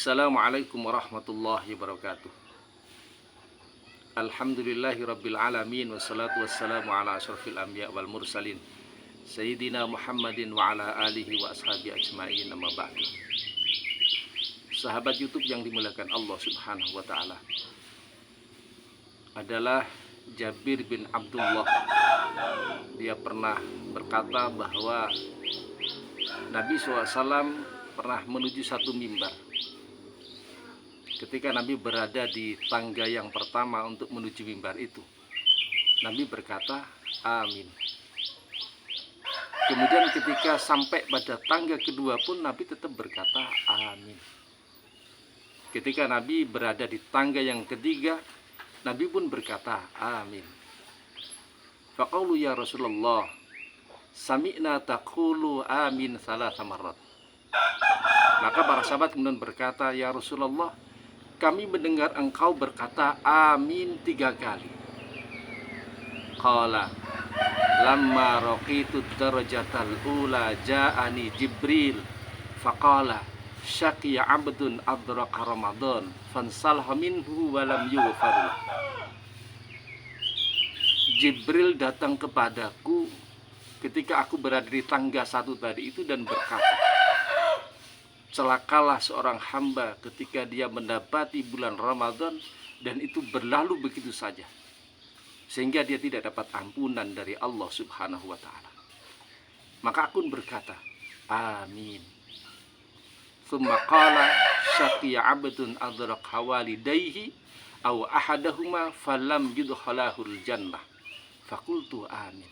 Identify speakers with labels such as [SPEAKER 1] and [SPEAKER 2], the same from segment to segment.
[SPEAKER 1] Assalamualaikum warahmatullahi wabarakatuh. Alhamdulillahi rabbil alamin. Wassalatu wassalamu ala asyrafil anbiya wal mursalin Sayyidina Muhammadin wa ala alihi wa ashabi ajma'in, amma ba'du. Sahabat YouTube yang dimuliakan Allah subhanahu wa ta'ala, adalah Jabir bin Abdullah. Dia pernah berkata bahwa Nabi SAW pernah menuju satu mimbar. Ketika Nabi berada di tangga yang pertama untuk menuju mimbar itu, Nabi berkata, amin. Kemudian ketika sampai pada tangga kedua pun Nabi tetap berkata, amin. Ketika Nabi berada di tangga yang ketiga, Nabi pun berkata, amin. Faqaulu ya Rasulullah, sami'na taqulu amin thalatha marrat. Maka para sahabat kemudian berkata, ya Rasulullah, kami mendengar engkau berkata amin 3 kali. Qala lamma raqitu darajatal ula ja'ani Jibril faqala syaqiya abdun adraka Ramadan fansalha minhu walam yughfar. Jibril datang kepadaku ketika aku berada di tangga 1 tadi itu dan berkata, celakalah seorang hamba ketika dia mendapati bulan Ramadan dan itu berlalu begitu saja, sehingga dia tidak dapat ampunan dari Allah subhanahu wa ta'ala. Maka aku berkata, amin. Thumma qala syaqiya abdun adrak walidayhi aw ahadahuma falam yudkhalahul jannah. Fakultu amin.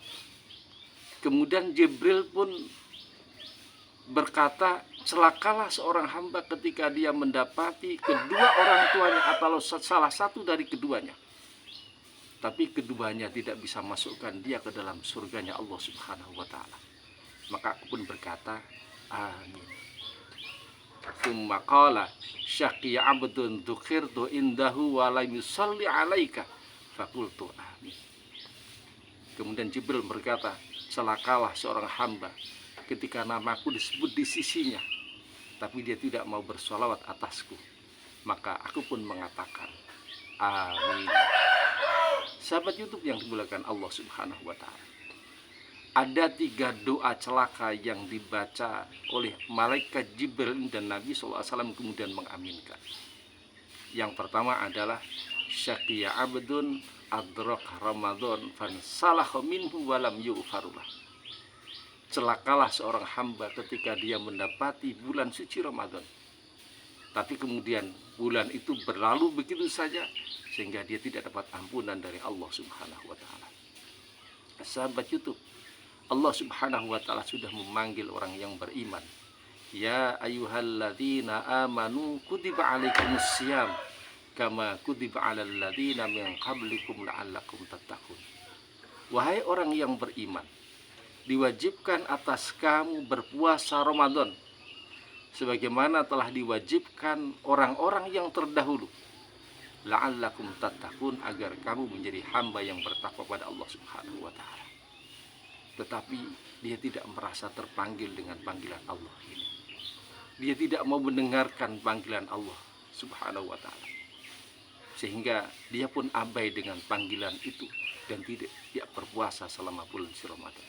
[SPEAKER 1] Kemudian Jibril pun berkata, celakalah seorang hamba ketika dia mendapati kedua orang tuanya atau salah satu dari keduanya, tapi keduanya tidak bisa masukkan dia ke dalam surganya Allah subhanahu wa ta'ala. Maka aku pun berkata, amin. Tsumma qala syaqiya abdun dzukirtu indahu wa lam yusalli alaika faqultu amin. Kemudian Jibril berkata, celakalah seorang hamba ketika namaku disebut di sisinya, tapi dia tidak mau bersolawat atasku. Maka aku pun mengatakan, amin. Sahabat YouTube yang dimuliakan Allah subhanahu wa ta'ala, ada 3 doa celaka yang dibaca oleh malaikat Jibril dan Nabi SAW kemudian mengaminkan. Yang pertama adalah syaqiya abdun adrak Ramadan fansalah minhu walam yughfarullah. Celakalah seorang hamba ketika dia mendapati bulan suci Ramadan, tapi kemudian bulan itu berlalu begitu saja sehingga dia tidak dapat ampunan dari Allah subhanahu wa ta'ala. Sahabat YouTube, Allah subhanahu wa ta'ala sudah memanggil orang yang beriman. Ya ayyuhalladzina amanu kutiba alaikumussyam kama kutiba alal ladzina min qablikum la'allakum tattaqun. Wahai orang yang beriman, diwajibkan atas kamu berpuasa Ramadan sebagaimana telah diwajibkan orang-orang yang terdahulu, la'allakum tattaqun, agar kamu menjadi hamba yang bertakwa pada Allah subhanahu wa ta'ala. Tetapi dia tidak merasa terpanggil dengan panggilan Allah ini. Dia tidak mau mendengarkan panggilan Allah subhanahu wa ta'ala, sehingga dia pun abai dengan panggilan itu dan tidak berpuasa selama bulan suci Ramadan.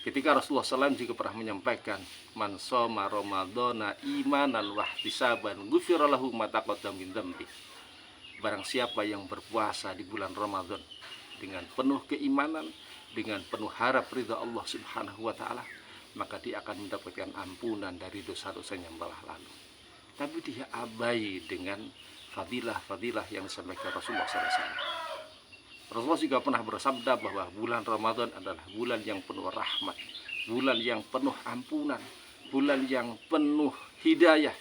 [SPEAKER 1] Ketika Rasulullah SAW juga pernah menyampaikan, man shoma ramadhana imanan wahtisaban ghufira lahu ma taqaddama min dzambi. Barang siapa yang berpuasa di bulan Ramadan dengan penuh keimanan, dengan penuh harap ridha Allah subhanahu wa ta'ala, maka dia akan mendapatkan ampunan dari dosa-dosanya yang telah lalu. Tapi dia abai dengan fadilah-fadilah yang disampaikan Rasulullah SAW. Rasulullah juga pernah bersabda bahwa bulan Ramadan adalah bulan yang penuh rahmat, bulan yang penuh ampunan, bulan yang penuh hidayah.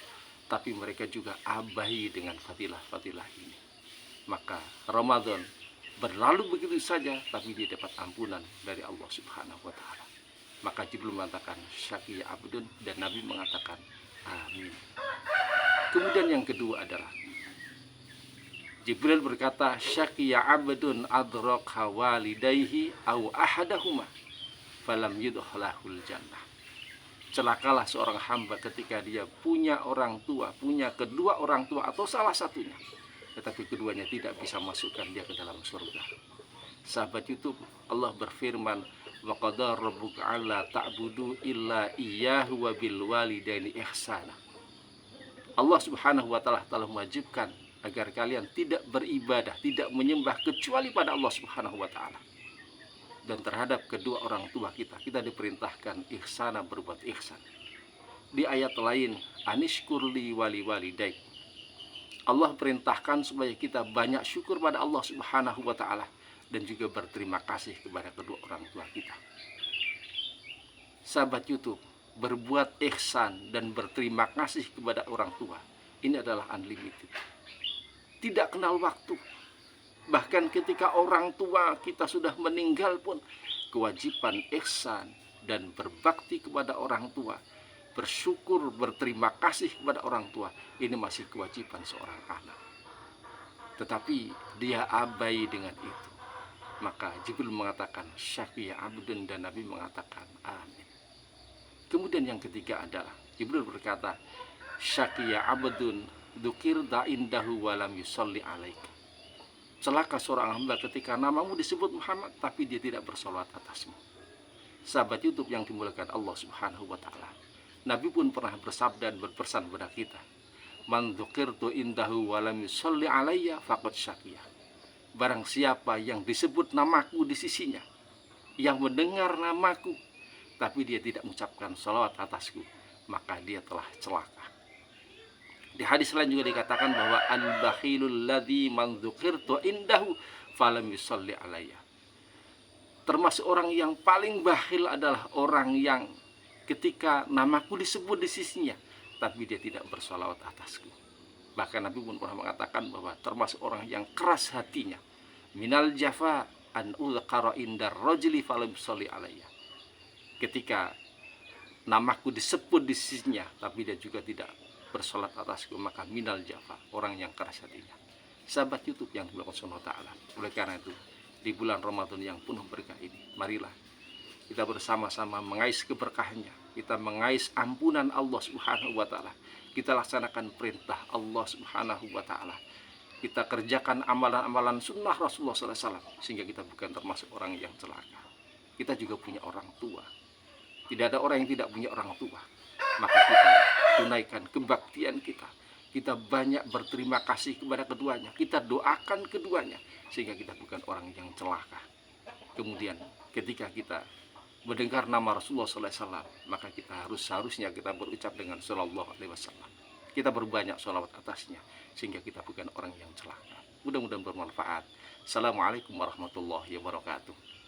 [SPEAKER 1] Tapi mereka juga abai dengan fadilah-fadilah ini. Maka Ramadan berlalu begitu saja, tapi dia dapat ampunan dari Allah subhanahu wa ta'ala. Maka Jibril mengatakan syaqiya abdun dan Nabi mengatakan amin. Kemudian yang kedua adalah Jibril berkata, syaqiya abdun adraka walidayhi aw ahadahuma falam yudkhalahul jannah. Celakalah seorang hamba ketika dia punya orang tua, punya kedua orang tua atau salah satunya, tetapi keduanya tidak bisa masukkan dia ke dalam surga. Sahabat YouTube, Allah berfirman, wa qadara rabbuka alla ta'budu illa iyyahu wa bil walidaini ihsana. Allah Subhanahu wa taala telah mewajibkan agar kalian tidak beribadah, tidak menyembah kecuali pada Allah Subhanahu wa taala. Dan terhadap kedua orang tua kita diperintahkan ihsana, berbuat ihsan. Di ayat lain, anishkurli wali walidaik. Allah perintahkan supaya kita banyak syukur pada Allah Subhanahu wa taala dan juga berterima kasih kepada kedua orang tua kita. Sahabat YouTube, berbuat ihsan dan berterima kasih kepada orang tua ini adalah unlimited. Tidak kenal waktu. Bahkan ketika orang tua kita sudah meninggal pun, kewajiban ihsan dan berbakti kepada orang tua, bersyukur, berterima kasih kepada orang tua, ini masih kewajiban seorang anak. Tetapi dia abai dengan itu. Maka Jibril mengatakan syaqiya abdun, dan Nabi mengatakan amin. Kemudian yang ketiga adalah Jibril berkata syaqiya abdun dzukirta indahu walam yusolli alaika. Celaka seorang hamba ketika namamu disebut Muhammad tapi dia tidak bersolawat atasmu. Sahabat YouTube yang dimuliakan Allah Subhanahu wa taala, Nabi pun pernah bersabda dan berpesan kepada kita, man dzukirtu indahu walam yusolli alayya faqad syaqiyah. Barang siapa yang disebut namaku di sisinya, yang mendengar namaku tapi dia tidak mengucapkan salawat atasku, maka dia telah celaka. Di hadis lain juga dikatakan bahwa al-bakhilul ladzi man dzukirtu indahu falam yusalli alayya. Termasuk orang yang paling bakhil adalah orang yang ketika namaku disebut di sisinya tapi dia tidak bersalawat atasku. Bahkan Nabi pun pernah mengatakan bahwa termasuk orang yang keras hatinya, minal jafa an uzkara indar rajuli falam yusalli alayya. Ketika namaku disebut di sisinya tapi dia juga tidak bersolat atasku, maka minal jafa, orang yang keras hatinya. Sahabat YouTube yang dimuliakan Allah Ta'ala, oleh karena itu di bulan Ramadan yang penuh berkah ini, marilah kita bersama-sama mengais keberkahannya, kita mengais ampunan Allah Subhanahu wa taala, kita laksanakan perintah Allah Subhanahu wa taala, kita kerjakan amalan-amalan sunnah Rasulullah SAW, sehingga kita bukan termasuk orang yang celaka. Kita juga punya orang tua. Tidak ada orang yang tidak punya orang tua. Maka kita tunaikan kebaktian kita. Kita banyak berterima kasih kepada keduanya. Kita doakan keduanya sehingga kita bukan orang yang celaka. Kemudian ketika kita mendengar nama Rasulullah SAW, maka kita seharusnya kita berucap dengan sallallahu alaihi wasallam. Kita berbanyak sholawat atasnya sehingga kita bukan orang yang celaka. Mudah-mudahan bermanfaat. Assalamualaikum warahmatullahi wabarakatuh.